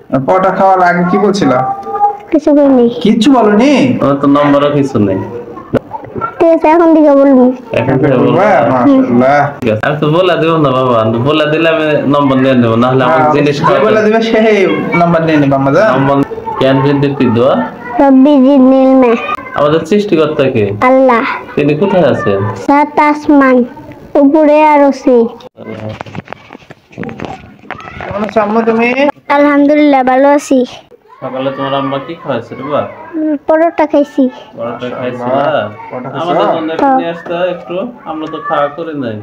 পরোটা খাওয়ার আগে কি বলছিলা? কিছু বলিনি। কিচ্ছু বলনি? আমার তো নম্বরও কিছু নেই। ঠিক আছে, এখন দিকে বলবো। এখন থেকে বলবো। মাশাআল্লাহ। ঠিক আছে, আমি তো বলে দেব না বাবা, বলে দিলে আমি নম্বর নিয়ে নেব, না হলে আমার জিনিস যে বলে দিবে সেই নাম্বার নিয়ে নিবা আমাদের। নম্বর জ্ঞান বৃদ্ধি দোয়া। রব্বি জিদনি ইলমা। আমাদের সৃষ্টিকর্তা কে? আল্লাহ। তিনি কোথায় আছেন? সাত আসমান, উপরে আরশে। কেমন আছো আম্মু তুমি? আলহামদুলিল্লাহ, ভালো আছি। সকালে তোমার আম্মা কি খাওয়াইছে রে বাবা? পরোটা খাইছি। পরোটা খাইছো না? আমাদের জন্য একটু নিয়ে আসতে একটু, আমরা তো খাওয়া করে নাই।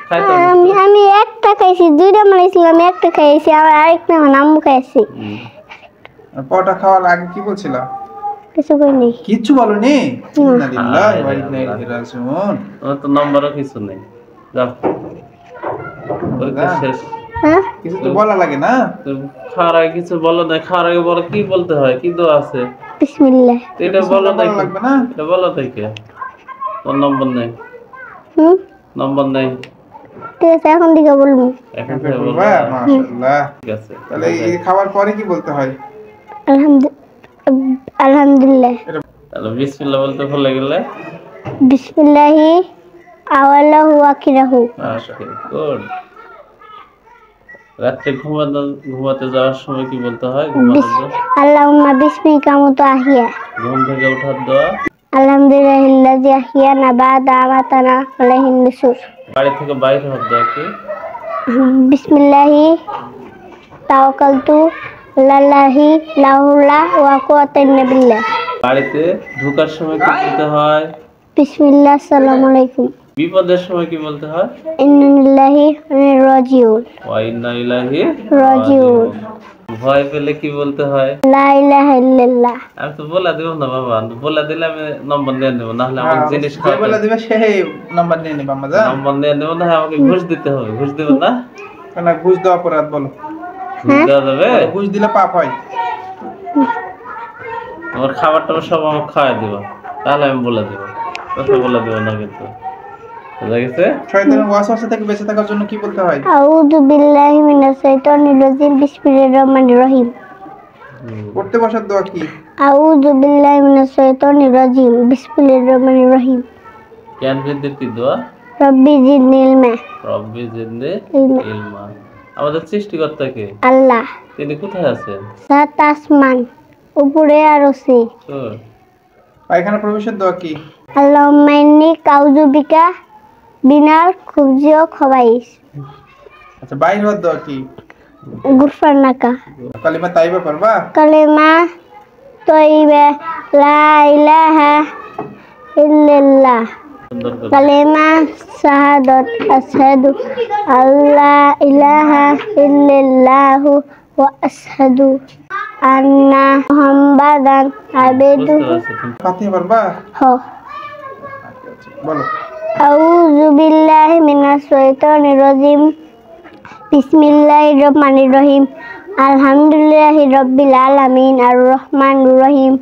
খাইতাম আমি একটা খাইছি, দুইটা বানাইছিলাম, একটা খাইছি, আর আরেকটা আম্মু খাইছি। পরোটা খাওয়ার আগে কি বলছিলা? কিছু বলিনি। কিচ্ছু বলনি? ইন্নালিল্লাহি ওয়া ইন্না ইলাইহি রাজিউন। আমার তো নম্বরও কিছু নেই। যাও, পরীক্ষা শেষ। হ্যাঁ, কিছু তো বলা লাগে না? খাওয়ার আগে কিছু বলো না, খাওয়ার আগে বলো কি বলতে হয়, কি দোয়া আছে? বিসমিল্লাহ। এটা বলো না, লাগবে না? এটা বলো থেকে। তোর নম্বর নেই, নম্বর নেই। ঠিক আছে, এখন দিকে বলবো। এখন থেকে বলবো। মাশাআল্লাহ। ঠিক আছে, তাহলে এই খাওয়ার পরে কি বলতে হয়? আলহামদুলিল্লাহ। তাহলে বিসমিল্লাহ বলতে ভুলে গেলে? বিসমিল্লাহি আওয়ালাহু ওয়া আখিরাহু। ওকে, গুড। রাতে ঘুমাতে যাওয়ার সময় কি বলতে হয়? আল্লাহুম্মা বিসমিকা মুতাহিয়া। ঘুম থেকে ওঠার দোয়া? আলহামদুলিল্লাহি আহিয়ানা বাদা আমাতানা আলাইহিন নুশুর। বাড়ি থেকে বাইরে হওয়ার দোয়া কি? বিসমিল্লাহি তাওয়াক্কালতু আলাল্লাহি লা হাওলা ওয়া কুওয়াতা ইল্লা বিল্লাহ। বাড়িতে ঢোকার সময় কি বলতে হয়? বিসমিল্লাহ, আসসালামু আলাইকুম। বিপদের সময় কি বলতে হয়? ইন্না লিল্লাহি ওয়া ইন্না রাজিউন। ওয়া ইন্না ইলাইহি রাজিউন। ভয় পেলে কি বলতে হয়? লা ইলাহা ইল্লাল্লাহ। আমি তো বলে দেব না বাবা, বলে দিলে আমি নম্বর নিয়ে নেব, না হলে আমার জিনিস যে বলে দিবে সেই নাম্বার নিয়ে নিবা আমাদের। নম্বর নিয়ে নেব, না আমাকে ঘুষ দিতে হবে। ঘুষ দেব না? না, ঘুষ দেওয়া অপরাধ বলো। ঘুষ দেওয়া যাবে? ঘুষ দিলে পাপ হয়। তোমার খাবারটা সব আমাকে খাওয়াই দিবা, তাহলে আমি বলে দেবো। কথা বলে দেবো না কিন্তু। বুঝা গেছে? শয়তানের ওয়াসওয়াসা থেকে বেঁচে থাকার জন্য কি বলতে হয়? আউযু বিল্লাহি মিনাশ শাইতানির রাজিম। বিসমিল্লাহির রহমানির রহিম। পড়তে বসার দোয়া কি? আউযু বিল্লাহি মিনাশ শাইতানির রাজিম। বিসমিল্লাহির রহমানির রহিম। জ্ঞান বৃদ্ধির দোয়া? রব্বি জিদনি ইলমা। রব্বি জিদনি ইলমা। আমাদের সৃষ্টিকর্তা কে? আল্লাহ। তিনি কোথায় আছেন? সাত আসমান, উপরে আরশে। পায়খানা প্রবেশের দোয়া কি? আল্লাহুম্মা ইন্নী আউযু বিকা মিনাল খুবজি ওয়াল খাবাইস। আচ্ছা, বাইর হওয়ার দোয়া কি? গুফরানাকা। কালিমা তাইবা পড়বা? কালিমা তাইবা লা ইলাহা ইল্লাল্লাহ। কালিমা শাহাদাত আশহাদু আল্লা ইলাহা ইল্লাল্লাহু ওয়া আশহাদু আন্না মুহাম্মাদান আবদুহু। ফাতিহা পড়বা? হ্যাঁ। বলো। আউযু বিল্লাহি মিনাশ শাইতানির রাজিম। বিসমিল্লাহির রহমানির রহিম। আলহামদুলিল্লাহি রাব্বিল আলামিন আর রহমানির রহিম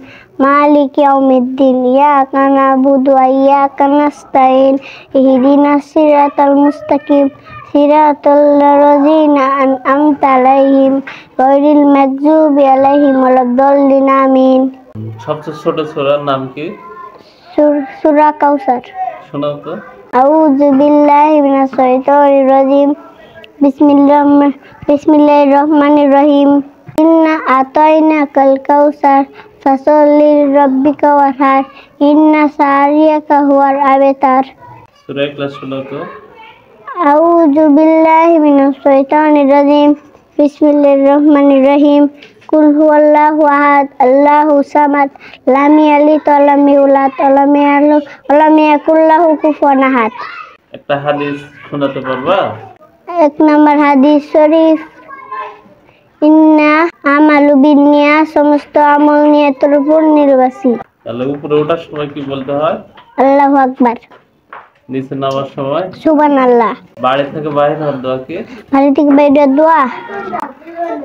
মালিকি ইয়াউমিদ্দিন। ইয়াকা না'বুদু ওয়া ইয়াকা নাস্তাইন। ইহদিনাস সিরাতাল মুস্তাকিম সিরাতাল লাযিনা আন'আমতা আলাইহিম গায়রিল মাগযুবি আলাইহিম ওয়ালাদ-দাল্লিন। আমিন। সবচেয়ে ছোট সূরার নাম কি? সূরা কাউসার। শোনাও তো। আউযু বিল্লাহি মিনাশ শাইতানির রাজিম। বিসমিল্লাহির রহমানির রহিম। ইন্না আতাইনাকাল কাউসার ফাসাল্লি লিরাব্বিকা ওয়ানহার। ইন্না শানিআকা হুয়াল আবতার। সূরা ইখলাস শোনাও তো। আউযু বিল্লাহি মিনাশ শাইতানির রাজিম। বিসমিল্লাহির রহমানির রহিম। কুল হুয়াল্লাহু আহাদ আল্লাহুস সামাদ লাম ইয়ালিদ ওয়া লাম ইউলাদ ওয়া লাম ইয়াকুল লাহু কুফুয়ান আহাদ। একটা হাদিস শোনাতে পারবা? এক নম্বর হাদিস শরীফ, ইন্না আমালু বিন্নিয়া, সমস্ত আমল নিয়তের উপর নির্ভরশীল। তাহলে উপরে ওঠার সময় কি বলতে হয়? আল্লাহু আকবার। নিচে নামার সময়? সুবহানাল্লাহ। বাড়ি থেকে বাইরে হওয়ার দোয়া কি? বাড়ি থেকে বাইরে দোয়া,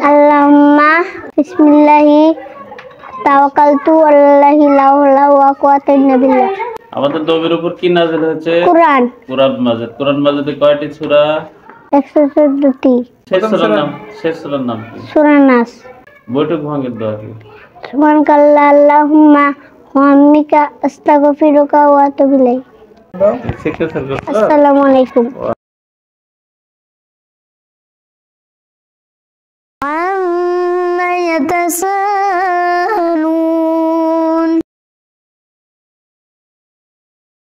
আল্লাহুম্মা বিসমিল্লাহি তাওয়াক্কালতু আলাল্লাহি লা হাওলা ওয়া কুওয়াতা ইল্লা বিল্লাহ। আমাদের নবীর উপর কি নাযিল হয়েছে? কুরআন। কুরআন মাজিদ। কুরআন মাজিদে কয়টি সূরা? 114টি। শেষ সূরার নাম কি? সূরা নাস। বৈঠক ভাঙের দোয়া কি? সুবহানাকাল্লাহ আল্লাহুম্মা ওয়া বিহামদিকা আস্তাগফিরুকা ওয়া আতুবু ইলাইক। শিখতেছেন? আসসালামু আলাইকুম।